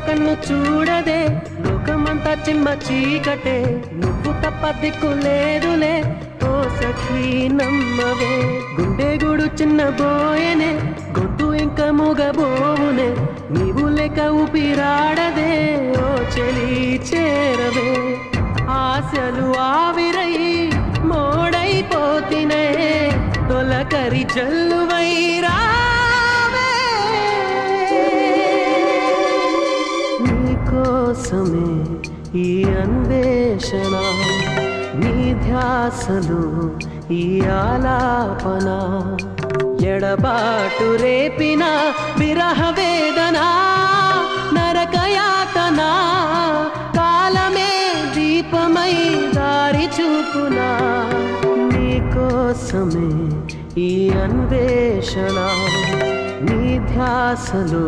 కన్ను చూడదే, లోకమంతా చిమ్మ చీకటే, నువ్వు తప్ప దిక్కు లేదులే ఓ సఖీ నమ్మవే. గుండె గుడు చిన్న బోయనే, గొంతు ఇంకా మూగబోవునే, నీవు లేక ఊపిరాడదే ఓ చెలి చేరవే. ఆశలు ఆవిరై మోడైపోతినే, తొలకరి జల్లువై రావే. నీకోసమే ఈ అన్వేషణ, నీ ధ్యాసలు ఈ ఆలాపన, ఎడబాటు రేపిన విరహ వేదన, నరకయాతన, కాలమే దీపమై దారి చూపునా. నీకోసమే ఈ అన్వేషణ, నీ ధ్యాసలు